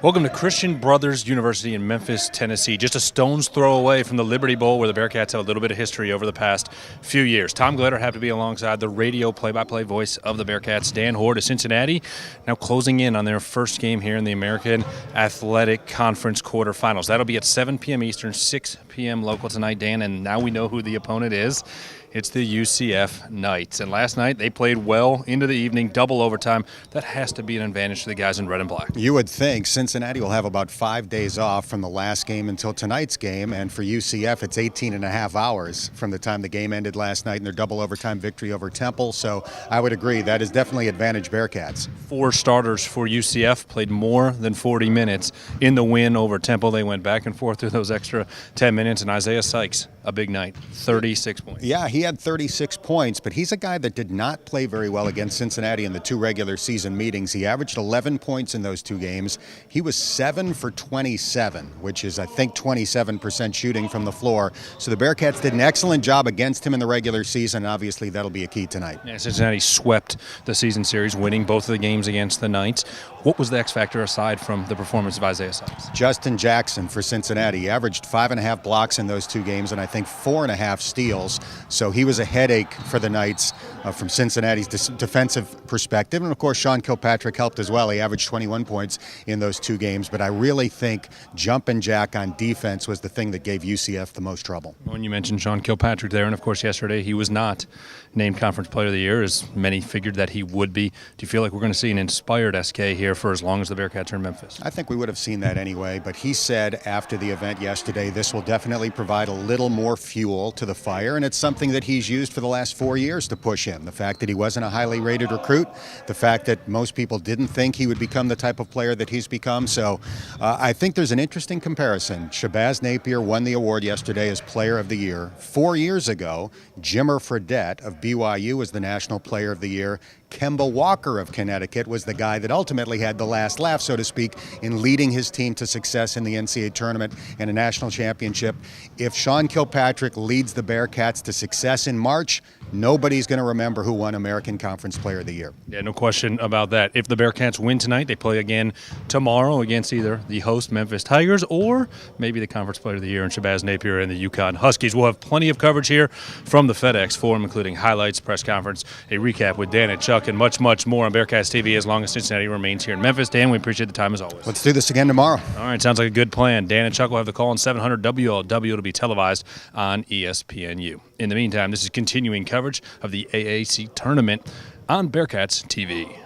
Welcome to Christian Brothers University in Memphis, Tennessee. Just a stone's throw away from the Liberty Bowl, where the Bearcats have a little bit of history over the past few years. Tom Gelehrter happy to be alongside the radio play-by-play voice of the Bearcats, Dan Hoard of Cincinnati, now closing in on their first game here in the American Athletic Conference quarterfinals. That'll be at 7 p.m. Eastern, 6 p.m. local tonight, Dan, and now we know who the opponent is. It's the UCF Knights. And last night they played well into the evening, double overtime. That has to be an advantage to the guys in red and black. You would think. Cincinnati will have about 5 days off from the last game until tonight's game, and for UCF it's 18 and a half hours from the time the game ended last night in their double overtime victory over Temple. So I would agree that is definitely advantage Bearcats. 4 starters for UCF played more than 40 minutes in the win over Temple. They went back and forth through those extra 10 minutes, and Isaiah Sykes, a big night, 36 points. Yeah, he had 36 points, but he's a guy that did not play very well against Cincinnati in the 2 regular season meetings. He averaged 11 points in those 2 games. He was 7 for 27, which is, I think, 27% shooting from the floor. So the Bearcats did an excellent job against him in the regular season. Obviously, that'll be a key tonight. Yeah, Cincinnati swept the season series, winning both of the games against the Knights. What was the X factor aside from the performance of Isaiah Sykes? Justin Jackson for Cincinnati. He averaged 5.5 blocks in those 2 games, and I think 4.5 steals. So he was a headache for the Knights from Cincinnati's defensive perspective. And, of course, Sean Kilpatrick helped as well. He averaged 21 points in those 2 games. But I really think jumping jack on defense was the thing that gave UCF the most trouble. When you mentioned Sean Kilpatrick there, and, of course, yesterday he was not named Conference Player of the Year, as many figured that he would be. Do you feel like we're going to see an inspired SK here for as long as the Bearcats are in Memphis? I think we would have seen that anyway. But he said after the event yesterday, this will definitely provide a little more fuel to the fire. And it's something that he's used for the last 4 years to push him. The fact that he wasn't a highly rated recruit, the fact that most people didn't think he would become the type of player that he's become. So I think there's an interesting comparison. Shabazz Napier won the award yesterday as Player of the Year. 4 years ago, Jimmer Fredette of BYU was the National Player of the Year. Kemba Walker of Connecticut was the guy that ultimately had the last laugh, so to speak, in leading his team to success in the NCAA tournament and a national championship. If Sean Kilpatrick leads the Bearcats to success in March, nobody's going to remember who won American Conference Player of the Year. Yeah, no question about that. If the Bearcats win tonight, they play again tomorrow against either the host Memphis Tigers or maybe the Conference Player of the Year in Shabazz Napier and the UConn Huskies. We'll have plenty of coverage here from the FedEx Forum, including highlights, press conference, a recap with Dan and Chuck, and much, much more on Bearcats TV as long as Cincinnati remains here in Memphis. Dan, we appreciate the time as always. Let's do this again tomorrow. All right, sounds like a good plan. Dan and Chuck will have the call on 700 WLW. It'll be televised on ESPNU. In the meantime, this is continuing coverage of the AAC tournament on Bearcats TV.